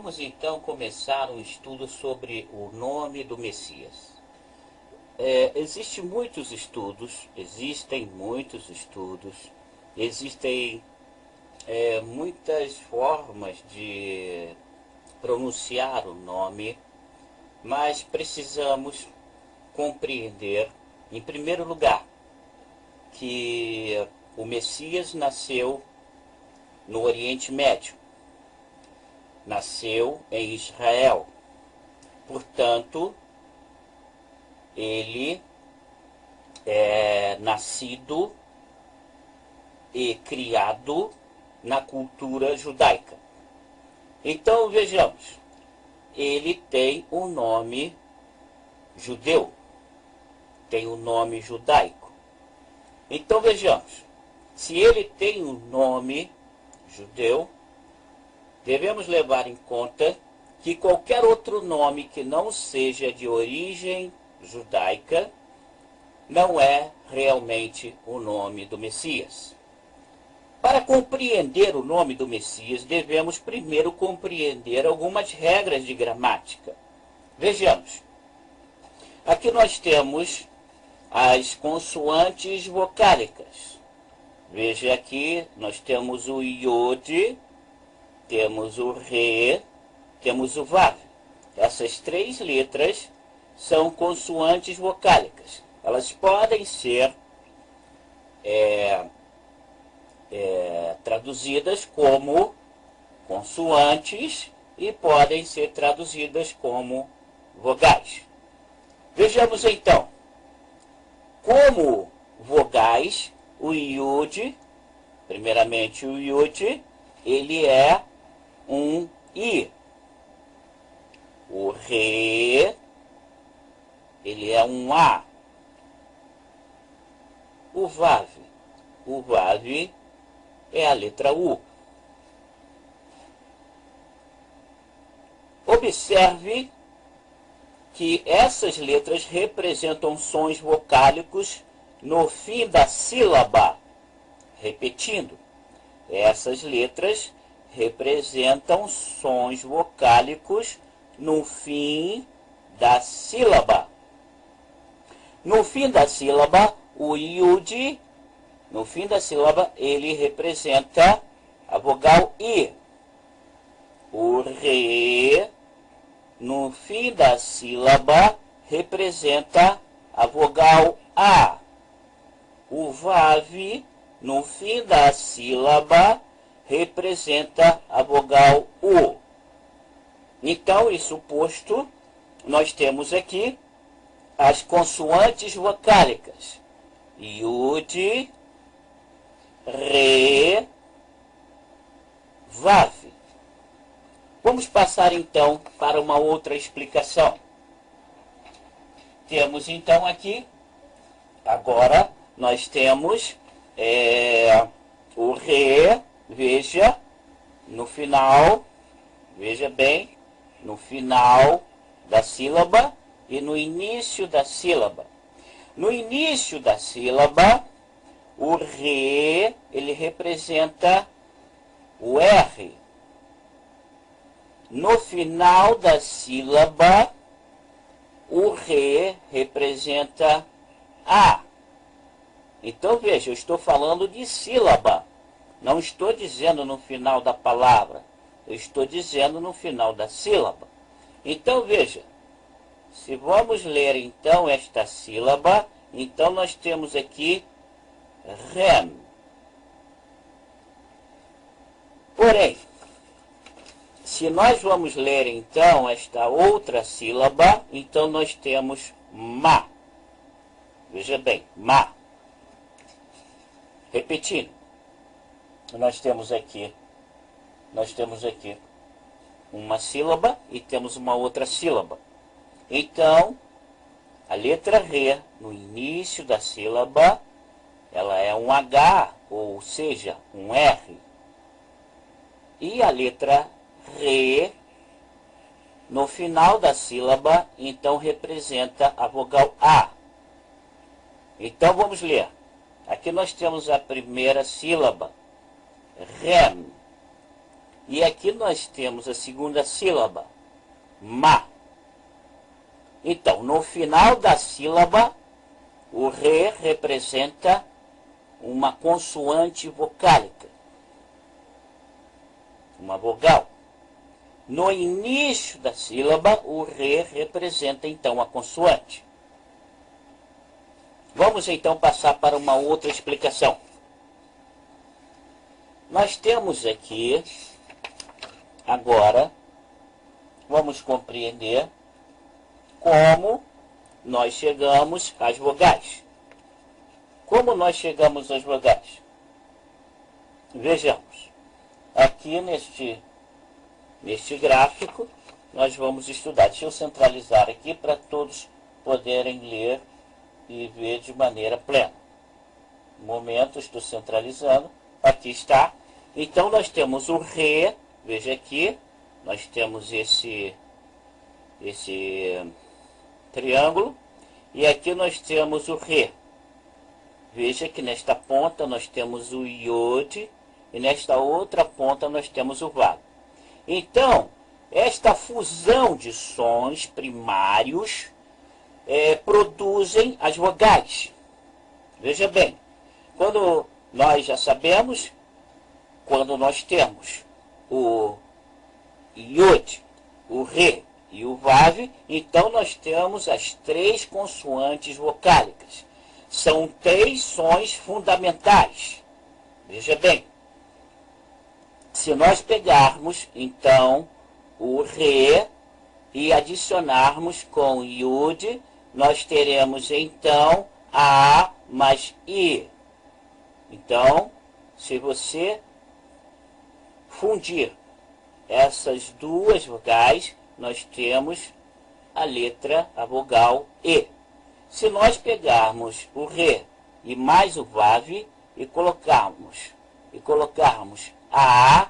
Vamos então começar um estudo sobre o nome do Messias. Existem muitos estudos, existem muitas formas de pronunciar o nome, mas precisamos compreender, em primeiro lugar, que o Messias nasceu no Oriente Médio, nasceu em Israel. Portanto, ele é nascido e criado na cultura judaica. Então, vejamos, ele tem um nome judeu, tem um nome judaico. Então, vejamos, se ele tem um nome judeu, devemos levar em conta que qualquer outro nome que não seja de origem judaica não é realmente o nome do Messias. Para compreender o nome do Messias, devemos primeiro compreender algumas regras de gramática. Vejamos, aqui nós temos as consoantes vocálicas. Veja aqui, nós temos o Yod, temos o Re, temos o Vav. Essas três letras são consoantes vocálicas. Elas podem ser traduzidas como consoantes e podem ser traduzidas como vogais. Vejamos então, como vogais, o Yud, primeiramente o Yud, ele é um I. O Re, ele é um A. O Vav é a letra U. Observe que essas letras representam sons vocálicos no fim da sílaba. Repetindo, essas letras representam sons vocálicos no fim da sílaba. No fim da sílaba, o Yud, no fim da sílaba, ele representa a vogal I. O Re, no fim da sílaba, representa a vogal A. O Vav, no fim da sílaba, representa a vogal U. Então, isso posto, nós temos aqui as consoantes vocálicas. Yud, Re, Vav. Vamos passar então para uma outra explicação. Temos então aqui, agora nós temos o Re, veja, no final, veja bem, no final da sílaba e no início da sílaba. No início da sílaba, o Re, ele representa o R. No final da sílaba, o Re representa A. Então, veja, eu estou falando de sílaba. Não estou dizendo no final da palavra. Eu estou dizendo no final da sílaba. Então, veja. Se vamos ler, então, esta sílaba, então nós temos aqui Rem. Porém, se nós vamos ler, então, esta outra sílaba, então nós temos Ma. Veja bem, Ma. Repetindo, nós temos aqui uma sílaba e temos uma outra sílaba. Então, a letra Re, no início da sílaba, ela é um H, ou seja, um R. E a letra Re, no final da sílaba, então representa a vogal A. Então, vamos ler. Aqui nós temos a primeira sílaba, Rem. E aqui nós temos a segunda sílaba, ma. Então, no final da sílaba, o re representa uma consoante vocálica, uma vogal. No início da sílaba, o re representa então a consoante. Vamos então passar para uma outra explicação. Nós temos aqui, agora, vamos compreender como nós chegamos às vogais. Como nós chegamos às vogais? Vejamos. Aqui neste gráfico, nós vamos estudar. Deixa eu centralizar aqui para todos poderem ler e ver de maneira plena. No momento, estou centralizando. Aqui está. Então, nós temos o re. Veja aqui. Nós temos esse triângulo. E aqui nós temos o re. Veja que nesta ponta nós temos o iode. E nesta outra ponta nós temos o vav. Então, esta fusão de sons primários produzem as vogais. Veja bem, quando nós já sabemos, quando nós temos o iode, o re e o vav, então nós temos as três consoantes vocálicas. São três sons fundamentais. Veja bem, se nós pegarmos, então, o re e adicionarmos com iode, nós teremos, então, a mais i. Então, se você fundir essas duas vogais, nós temos a vogal e. Se nós pegarmos o re e mais o vav e colocarmos a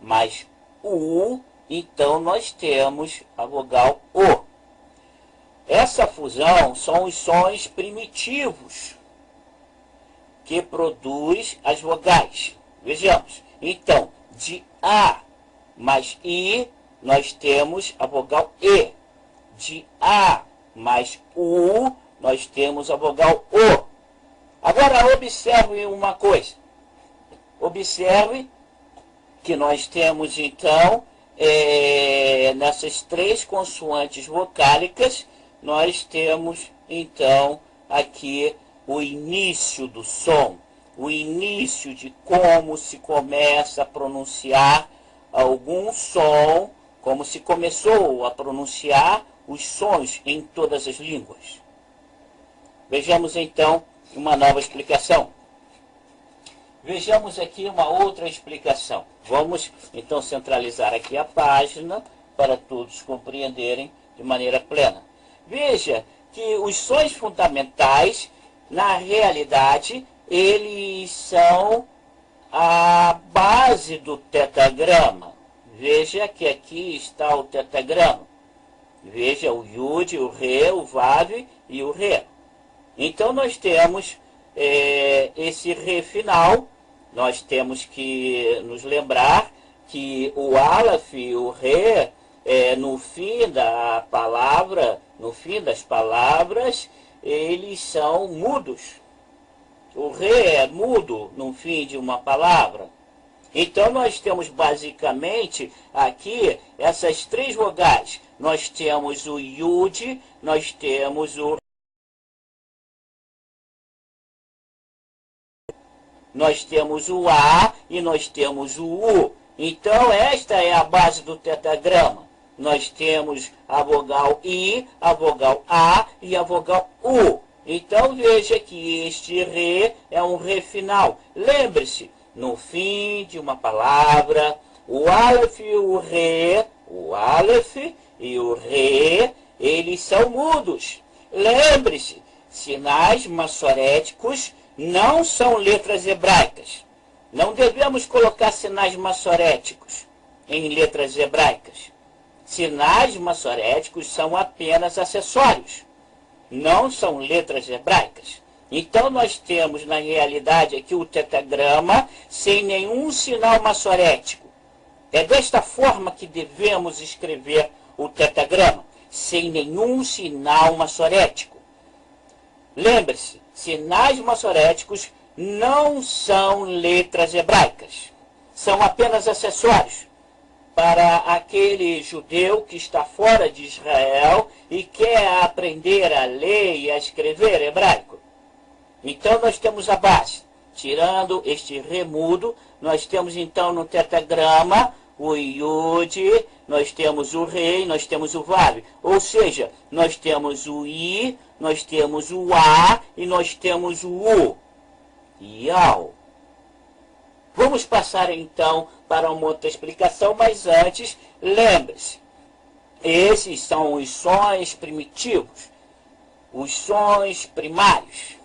mais u, então nós temos a vogal o. Essa fusão são os sons primitivos que produz as vogais. Vejamos. Então, de a mais i, nós temos a vogal e. De a mais u, nós temos a vogal o. Agora, observe uma coisa. Observe que nós temos, então, nessas três consoantes vocálicas, nós temos, então, aqui o início do som, o início de como se começa a pronunciar algum som, como se começou a pronunciar os sons em todas as línguas. Vejamos, então, uma nova explicação. Vejamos aqui uma outra explicação. Vamos, então, centralizar aqui a página para todos compreenderem de maneira plena. Veja que os sons fundamentais, na realidade, eles são a base do tetagrama. Veja que aqui está o tetagrama. Veja o iode, o re, o vav e o re. Então, nós temos esse re final. Nós temos que nos lembrar que o aleph e o re, no fim da palavra, no fim das palavras, eles são mudos. O re é mudo no fim de uma palavra. Então, nós temos basicamente aqui essas três vogais. Nós temos o iud, nós temos o nós temos o A e nós temos o U. Então, esta é a base do tetagrama. Nós temos a vogal I, a vogal A e a vogal U. Então, veja que este re é um re final. Lembre-se, no fim de uma palavra, o aleph e o aleph e o re, eles são mudos. Lembre-se, sinais massoréticos não são letras hebraicas. Não devemos colocar sinais massoréticos em letras hebraicas. Sinais massoréticos são apenas acessórios. Não são letras hebraicas. Então, nós temos, na realidade, aqui o tetagrama sem nenhum sinal massorético. É desta forma que devemos escrever o tetragrama, sem nenhum sinal maçorético. Lembre-se, sinais maçoréticos não são letras hebraicas. São apenas acessórios para aquele judeu que está fora de Israel e quer aprender a ler e a escrever hebraico. Então nós temos a base. Tirando este remudo, nós temos então no tetragrama o Yud, nós temos o Rei, nós temos o Vav. Ou seja, nós temos o I, nós temos o A e nós temos o U. Yau. Vamos passar então para uma outra explicação, mas antes, lembre-se, esses são os sons primitivos, os sons primários.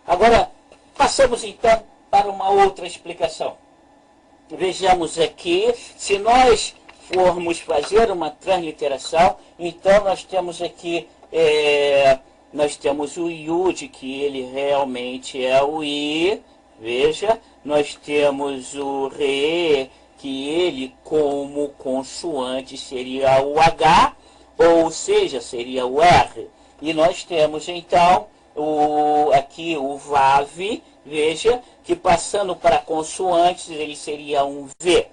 Agora, passamos então para uma outra explicação. Vejamos aqui, se nós formos fazer uma transliteração, então nós temos aqui, nós temos o Yud, que ele realmente é o I, veja, nós temos o Re, que ele como consoante seria o H, ou seja, seria o R. E nós temos então aqui o Vav, veja, que passando para consoantes ele seria um V.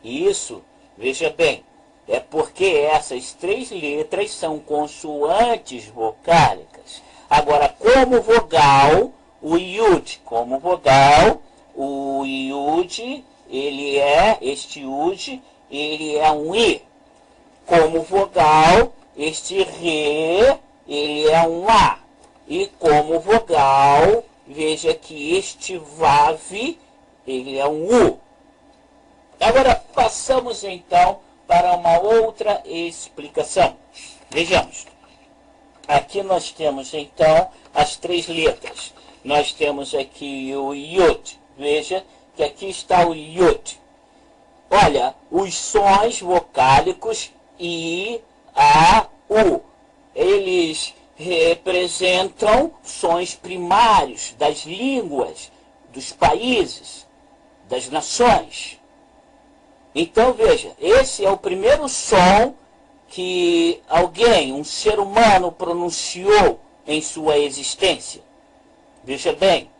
Isso, veja bem, é porque essas três letras são consoantes vocálicas. Agora, como vogal, o Yud, como vogal, o Yud, este Yud, ele é um I. Como vogal, este Re, ele é um A. E como vogal, veja que este Vav, ele é um U. Agora, passamos então para uma outra explicação. Vejamos. Aqui nós temos então as três letras. Nós temos aqui o Yud. Veja que aqui está o Yud. Olha, os sons vocálicos I, A, U. Eles representam sons primários das línguas, dos países, das nações. Então, veja, esse é o primeiro som que alguém, um ser humano, pronunciou em sua existência. Veja bem,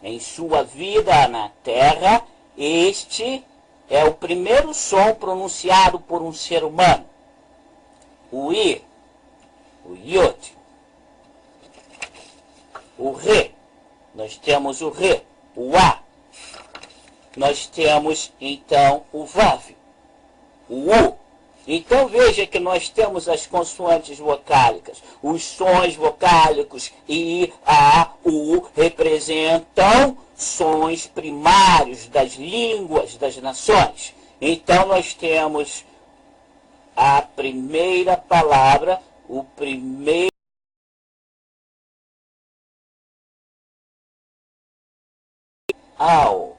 em sua vida na Terra, este é o primeiro som pronunciado por um ser humano. O I, o Yod, o Re, nós temos o Re, o A, nós temos então o Vav, o U. Então veja que nós temos as consoantes vocálicas, os sons vocálicos I, A, U representam sons primários das línguas das nações. Então nós temos a primeira palavra, o primeiro ao,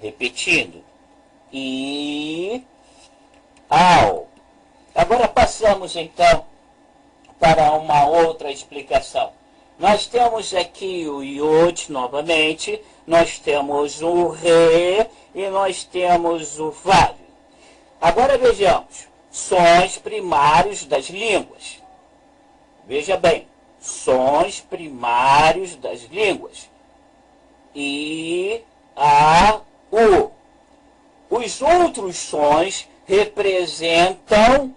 repetindo, I, ao. Agora passamos então para uma outra explicação. Nós temos aqui o Yod novamente, nós temos o Re e nós temos o Vav. Agora vejamos, sons primários das línguas. Veja bem, sons primários das línguas. I, A, U. Os outros sons representam,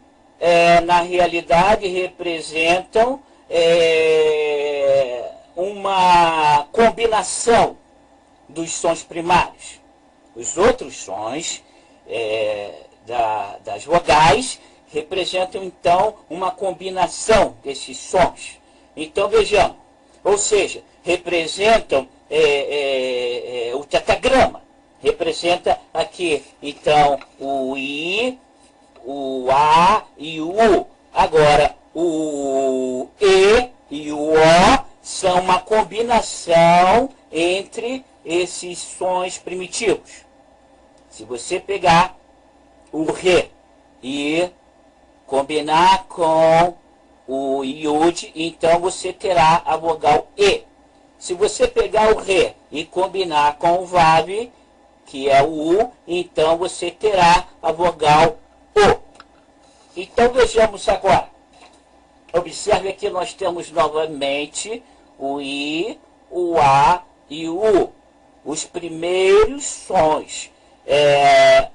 na realidade, representam uma combinação dos sons primários. Os outros sons das vogais representam, então, uma combinação desses sons. Então, vejamos, ou seja, representam o tetragrama. Representa aqui, então, o I, o A e o U. Agora, o E e o O são uma combinação entre esses sons primitivos. Se você pegar o Re e combinar com o Yud, então você terá a vogal E. Se você pegar o Re e combinar com o Vav, que é o U, então você terá a vogal O. Então vejamos agora. Observe que nós temos novamente o I, o A e o U. Os primeiros sons.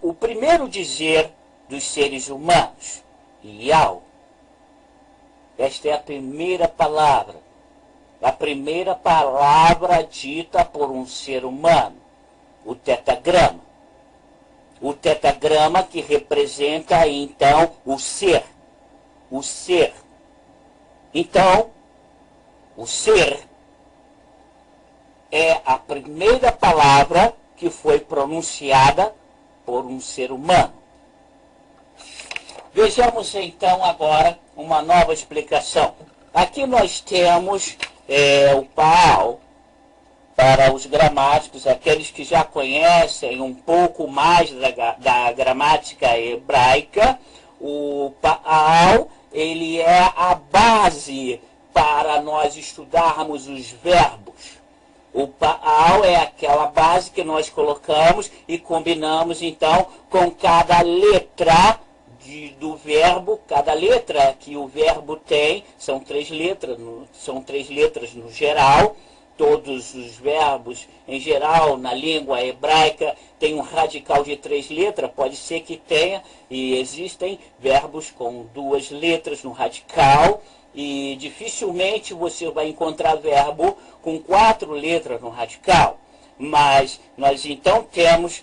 O primeiro dizer dos seres humanos. Iau. Esta é a primeira palavra. A primeira palavra dita por um ser humano. O tetagrama. O tetagrama que representa, então, o ser. O ser. Então, o ser é a primeira palavra que foi pronunciada por um ser humano. Vejamos, então, agora uma nova explicação. Aqui nós temos o Paal. Para os gramáticos, aqueles que já conhecem um pouco mais da gramática hebraica, o Paal, ele é a base para nós estudarmos os verbos. O Paal é aquela base que nós colocamos e combinamos, então, com cada letra do verbo. Cada letra que o verbo tem, são três letras no geral. Todos os verbos, em geral, na língua hebraica, tem um radical de 3 letras. Pode ser que tenha, e existem verbos com 2 letras no radical. E dificilmente você vai encontrar verbo com 4 letras no radical. Mas nós então temos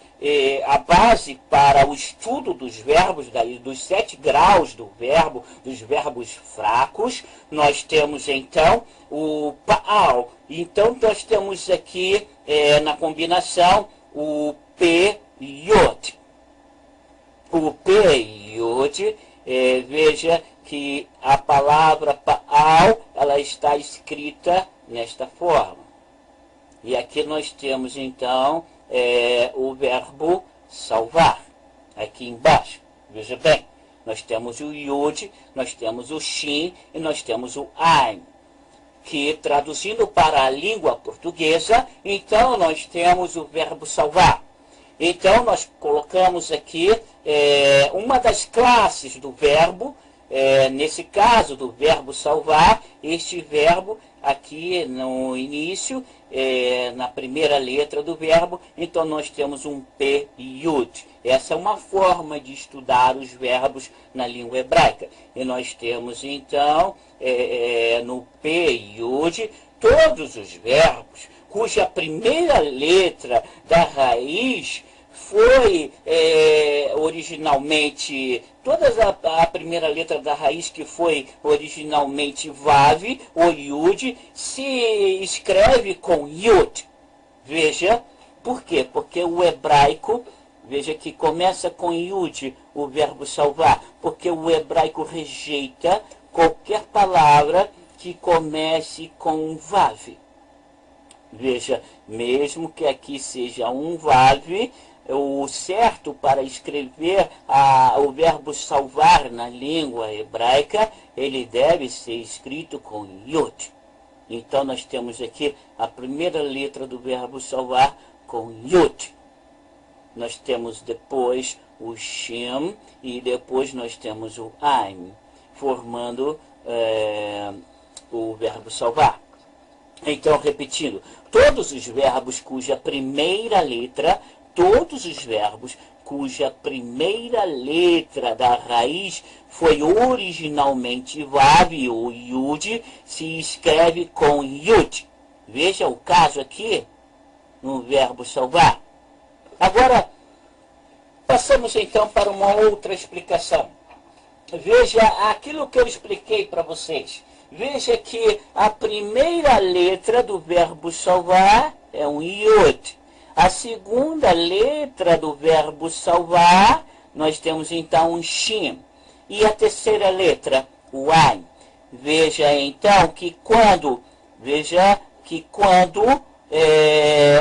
a base para o estudo dos verbos, dos 7 graus do verbo, dos verbos fracos. Nós temos então o Paal. Então nós temos aqui na combinação o P-Yod. O P-Yod, veja que a palavra Paal, ela está escrita nesta forma. E aqui nós temos, então, o verbo salvar, aqui embaixo. Veja bem, nós temos o Yud, nós temos o Shin e nós temos o Ain, que, traduzindo para a língua portuguesa, então nós temos o verbo salvar. Então, nós colocamos aqui uma das classes do verbo, nesse caso do verbo salvar, este verbo aqui no início, na primeira letra do verbo, então nós temos um P-Yud. Essa é uma forma de estudar os verbos na língua hebraica. E nós temos então, no P-Yud, todos os verbos cuja primeira letra da raiz foi originalmente, a primeira letra da raiz que foi originalmente Vav, ou Yud, se escreve com Yud. Veja, por quê? Porque o hebraico, veja que começa com Yud, o verbo salvar, porque o hebraico rejeita qualquer palavra que comece com Vav. Veja, mesmo que aqui seja um Vav, o certo para escrever o verbo salvar na língua hebraica, ele deve ser escrito com Yod. Então nós temos aqui a primeira letra do verbo salvar com Yod. Nós temos depois o Shem e depois nós temos o Ain, formando o verbo salvar. Então, repetindo, todos os verbos cuja primeira letra da raiz foi originalmente Vav ou Yud, se escreve com Yud. Veja o caso aqui no verbo salvar. Agora, passamos então para uma outra explicação. Veja aquilo que eu expliquei para vocês. Veja que a primeira letra do verbo salvar é um Yud. A segunda letra do verbo salvar, nós temos então um Shin. E a terceira letra, o Ain. Veja então que quando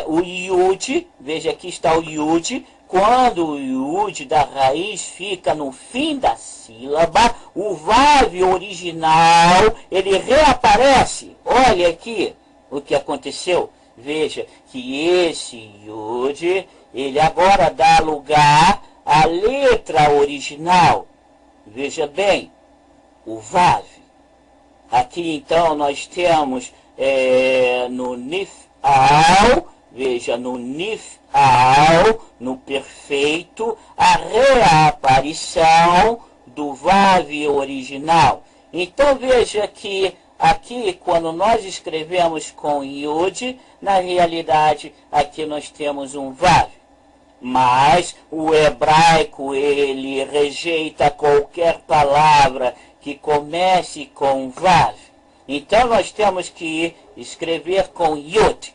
o Yud, veja aqui está o Yud, quando o Yud da raiz fica no fim da sílaba, o Vav original, ele reaparece. Olha aqui o que aconteceu. Veja que esse Yud, ele agora dá lugar à letra original. Veja bem, o Vav. Aqui então nós temos no Nif'al, veja, no Nif'al, no perfeito, a reaparição do Vav original. Então veja que aqui, quando nós escrevemos com Yud, na realidade aqui nós temos um Vav. Mas o hebraico, ele rejeita qualquer palavra que comece com Vav. Então nós temos que escrever com Yud.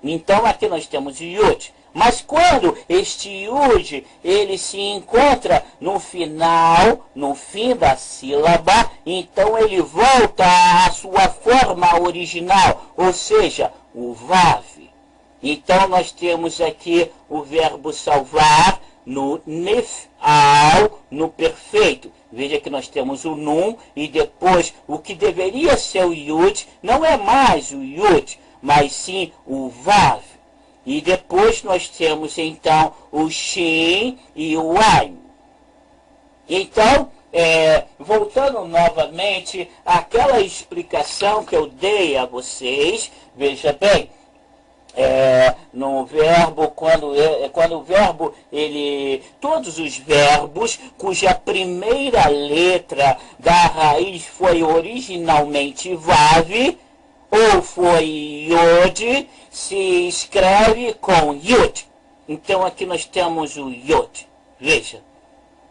Então aqui nós temos Yud. Mas quando este Yud, ele se encontra no final, no fim da sílaba, então ele volta à sua forma original, ou seja, o Vav. Então nós temos aqui o verbo salvar no Nif'al, no perfeito. Veja que nós temos o Nun e depois o que deveria ser o Yud, não é mais o Yud, mas sim o Vav. E depois nós temos então o Shin e o Ain. Então, voltando novamente àquela explicação que eu dei a vocês, veja bem, no verbo, quando o verbo, todos os verbos cuja primeira letra da raiz foi originalmente Vav, ou foi Yod, se escreve com Yud. Então aqui nós temos o Yod, veja.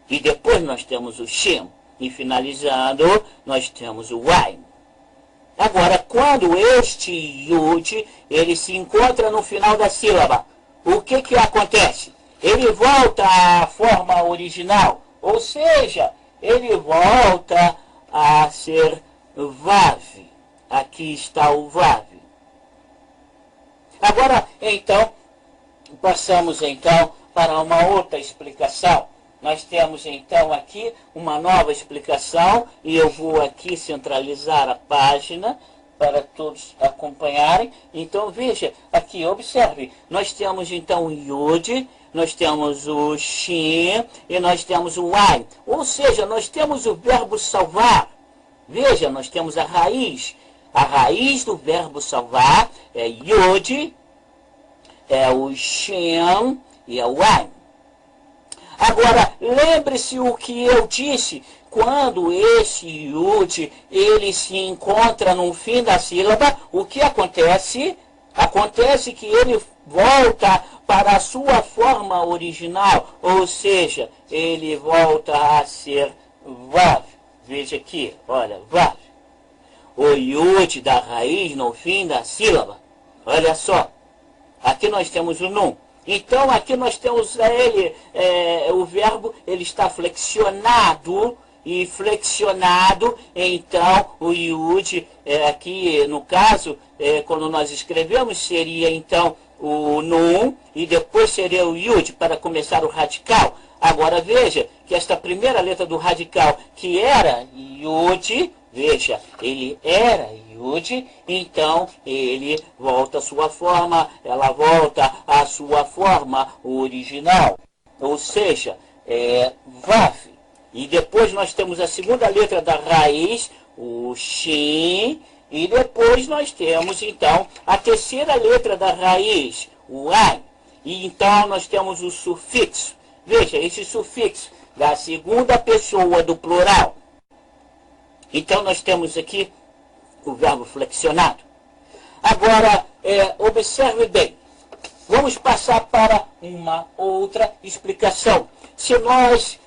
E depois nós temos o Shin. E finalizando, nós temos o Ain. Agora, quando este Yud, ele se encontra no final da sílaba, o que acontece? Ele volta à forma original, ou seja, ele volta a ser Vav. Aqui está o Vav. Agora, então, passamos então para uma outra explicação. Nós temos então aqui uma nova explicação e eu vou aqui centralizar a página para todos acompanharem. Então veja, aqui observe, nós temos então o Yud, nós temos o Shin e nós temos o Ain. Ou seja, nós temos o verbo salvar. Veja, nós temos a raiz. A raiz do verbo salvar é Yud, é o Shin e é o Ain. Agora, lembre-se o que eu disse, quando esse Yud, ele se encontra no fim da sílaba, o que acontece? Acontece que ele volta para a sua forma original, ou seja, ele volta a ser Vav. Veja aqui, olha, Vav. O Yud da raiz no fim da sílaba, olha só, aqui nós temos o Nun. Então, aqui nós temos o verbo, ele está flexionado, e flexionado, então, o Yud, aqui no caso, quando nós escrevemos, seria então o Nun, e depois seria o Yud, para começar o radical. Agora, veja que esta primeira letra do radical, que era Yud, veja, ele era Yud, então ele volta à sua forma, ela volta à sua forma original, ou seja, Vav. E depois nós temos a segunda letra da raiz, o Shin, e depois nós temos então a terceira letra da raiz, o Ain. E então nós temos o sufixo. Veja, esse sufixo da segunda pessoa do plural. Então nós temos aqui o verbo flexionado. Agora, observe bem. Vamos passar para uma outra explicação. Se nós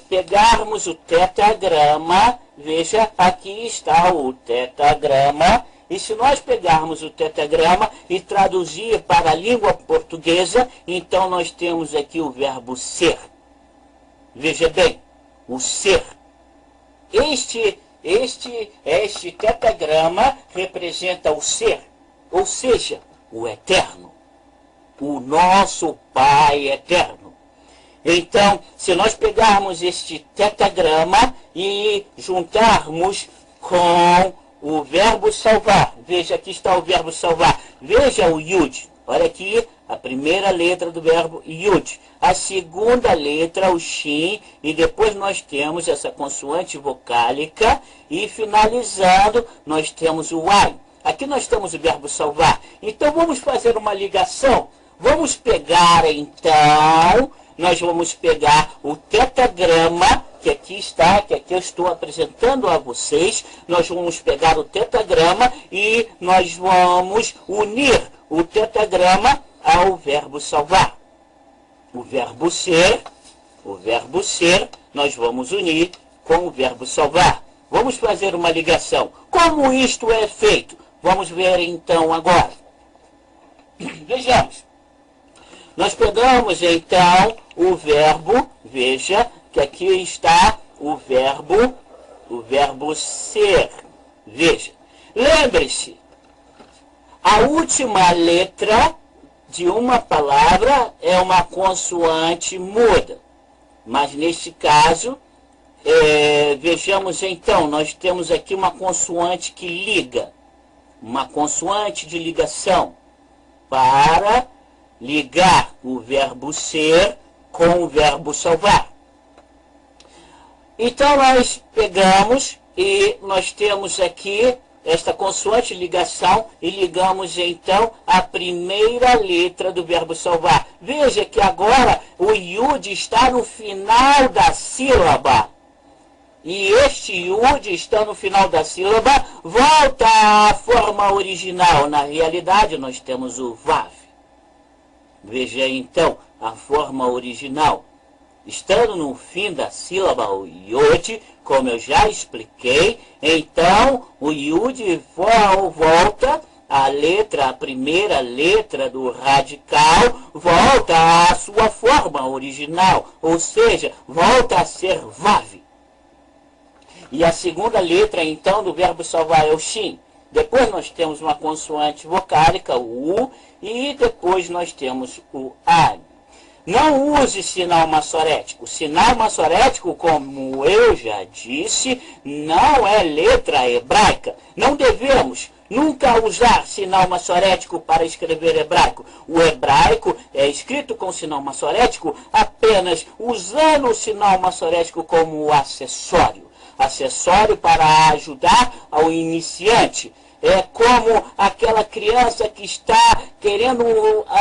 pegarmos o tetagrama, veja, aqui está o tetagrama, e se nós pegarmos o tetagrama e traduzir para a língua portuguesa, então nós temos aqui o verbo ser. Veja bem, o ser. Este tetagrama representa o ser, ou seja, o eterno, o nosso Pai eterno. Então, se nós pegarmos este tetagrama e juntarmos com o verbo salvar, veja, aqui está o verbo salvar, veja o Yud, Olha aqui, a primeira letra do verbo yud. A segunda letra, o shin, e depois nós temos essa consoante vocálica, e finalizando, nós temos o ai. Aqui nós temos o verbo salvar. Então vamos fazer uma ligação. Vamos pegar então, nós vamos pegar o tetagrama, que aqui está, que aqui eu estou apresentando a vocês. Nós vamos pegar o tetagrama e nós vamos unir o tetagrama ao verbo salvar. O verbo ser, nós vamos unir com o verbo salvar. Vamos fazer uma ligação. Como isto é feito? Vamos ver então agora. Vejamos. Nós pegamos então o verbo, veja que aqui está o verbo ser. Veja. Lembre-se, a última letra de uma palavra é uma consoante muda. Mas neste caso, vejamos então, nós temos aqui uma consoante que liga. Uma consoante de ligação para ligar o verbo ser com o verbo salvar. Então nós pegamos e nós temos aqui esta consoante ligação e ligamos então a primeira letra do verbo salvar. Veja que agora o yud está no final da sílaba. E este yud está no final da sílaba, volta à forma original. Na realidade nós temos o vav. Veja então a forma original. Estando no fim da sílaba o yud, como eu já expliquei, então o yud volta a primeira letra do radical, volta à sua forma original, ou seja, volta a ser vav. E a segunda letra então do verbo salvar é o shin. Depois nós temos uma consoante vocálica, o u, e depois nós temos o a. Não use sinal massorético. Sinal massorético, como eu já disse, não é letra hebraica. Não devemos nunca usar sinal massorético para escrever hebraico. O hebraico é escrito com sinal massorético apenas usando o sinal massorético como acessório. Acessório para ajudar ao iniciante. É como aquela criança que está querendo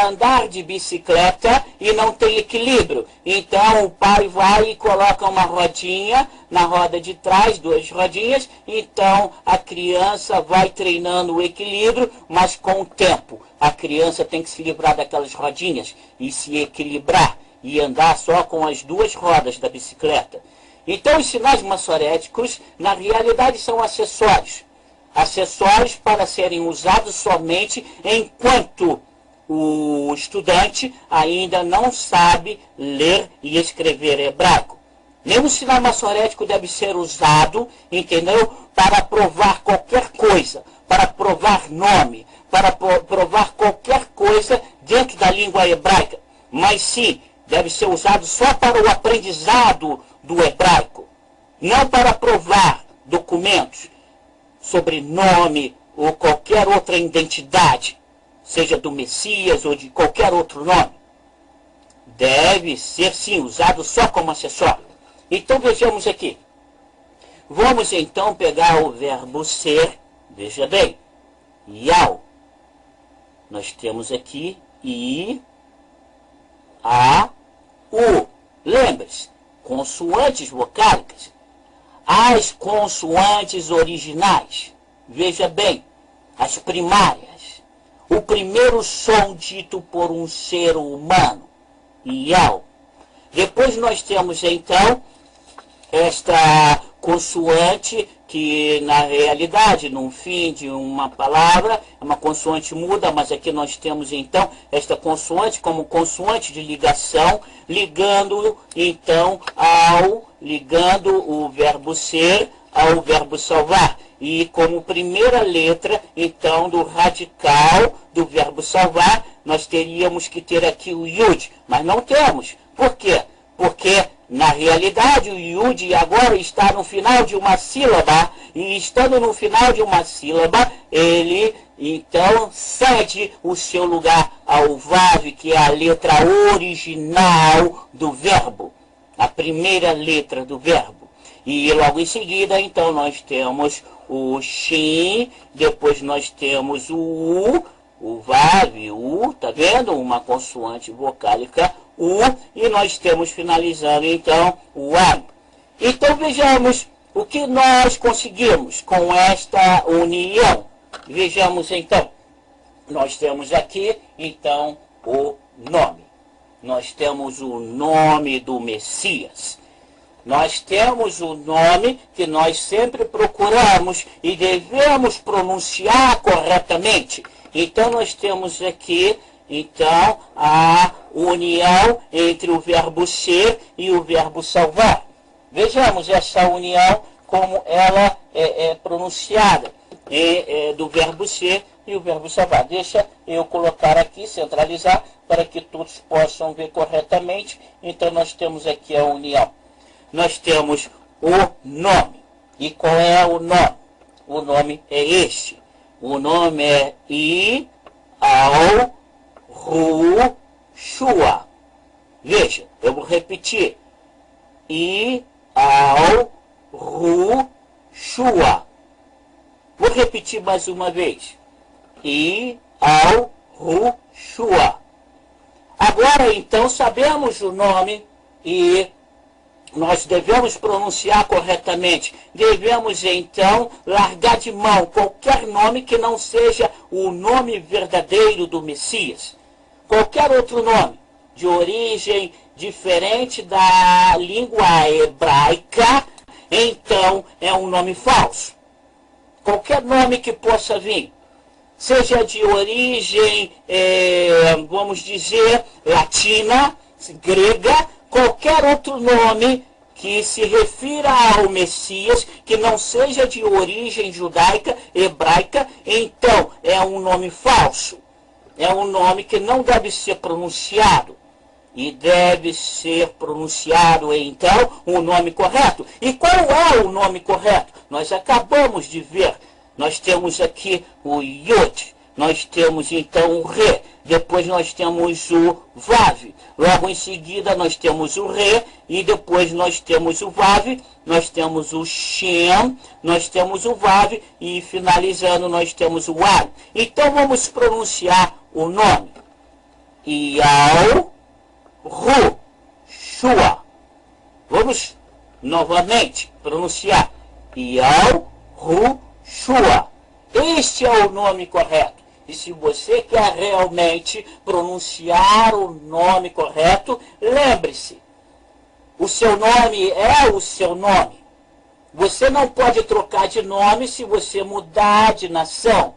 andar de bicicleta e não tem equilíbrio. Então o pai vai e coloca uma rodinha na roda de trás, 2 rodinhas. Então a criança vai treinando o equilíbrio, mas com o tempo. A criança tem que se livrar daquelas rodinhas e se equilibrar e andar só com as 2 rodas da bicicleta. Então os sinais massoréticos, na realidade, são acessórios. Acessórios para serem usados somente enquanto o estudante ainda não sabe ler e escrever hebraico. Nenhum sinal massorético deve ser usado, entendeu? Para provar qualquer coisa, para provar nome, para provar qualquer coisa dentro da língua hebraica. Mas sim, deve ser usado só para o aprendizado do hebraico, não para provar documentos, sobrenome ou qualquer outra identidade, seja do Messias ou de qualquer outro nome. Deve ser, sim, usado só como acessório. Então vejamos aqui. Vamos então pegar o verbo ser, veja bem, yau. Nós temos aqui i, a, u. Lembre-se, consoantes vocálicas. As consoantes originais, veja bem, as primárias, o primeiro som dito por um ser humano, iau. Depois nós temos então esta consoante que na realidade, no fim de uma palavra, é uma consoante muda, mas aqui nós temos então esta consoante como consoante de ligação, ligando então ligando o verbo ser ao verbo salvar. E como primeira letra, então, do radical do verbo salvar, nós teríamos que ter aqui o yud, mas não temos. Por quê? Porque Na realidade, o Yud agora está no final de uma sílaba, e estando no final de uma sílaba, ele então cede o seu lugar ao Vav, que é a letra original do verbo, a primeira letra do verbo. E logo em seguida, então, nós temos o Shin, depois nós temos o Vav, o, tá vendo? Uma consoante vocálica, U, e nós temos finalizando então o A. Então vejamos o que nós conseguimos com esta união. Vejamos então, nós temos aqui então o nome. Nós temos o nome do Messias. Nós temos o nome que nós sempre procuramos e devemos pronunciar corretamente. Então nós temos aqui então a união entre o verbo ser e o verbo salvar. Vejamos essa união como ela é pronunciada do verbo ser e o verbo salvar. Deixa eu colocar aqui, centralizar, para que todos possam ver corretamente. Então nós temos aqui a união. Nós temos o nome. E qual é o nome? O nome é este. O nome é Yahushua. Veja, eu vou repetir. Yahushua. Vou repetir mais uma vez. Yahushua. Agora, então, sabemos o nome e nós devemos pronunciar corretamente. Devemos, então, largar de mão qualquer nome que não seja o nome verdadeiro do Messias. Qualquer outro nome de origem diferente da língua hebraica, então é um nome falso. Qualquer nome que possa vir, seja de origem, vamos dizer, latina, grega, qualquer outro nome que se refira ao Messias, que não seja de origem judaica, hebraica, então é um nome falso. É um nome que não deve ser pronunciado. E deve ser pronunciado, então, o nome correto. E qual é o nome correto? Nós acabamos de ver. Nós temos aqui o Yod. Nós temos, então, o Re. Depois nós temos o Vav. Logo em seguida nós temos o Re. E depois nós temos o Vav. Nós temos o Shem. Nós temos o Vav. E finalizando nós temos o Al. Então vamos pronunciar o nome. Yahushua. Vamos novamente pronunciar. Yahushua. Este é o nome correto. E se você quer realmente pronunciar o nome correto, lembre-se, o seu nome é o seu nome. Você não pode trocar de nome se você mudar de nação.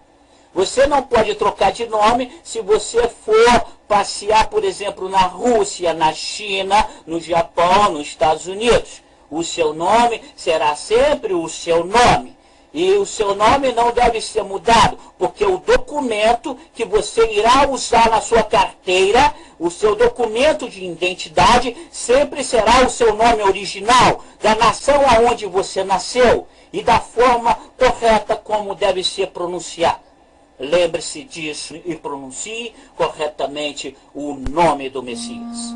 Você não pode trocar de nome se você for passear, por exemplo, na Rússia, na China, no Japão, nos Estados Unidos. O seu nome será sempre o seu nome. E o seu nome não deve ser mudado, porque o documento que você irá usar na sua carteira, o seu documento de identidade, sempre será o seu nome original, da nação aonde você nasceu e da forma correta como deve ser pronunciado. Lembre-se disso e pronuncie corretamente o nome do Messias.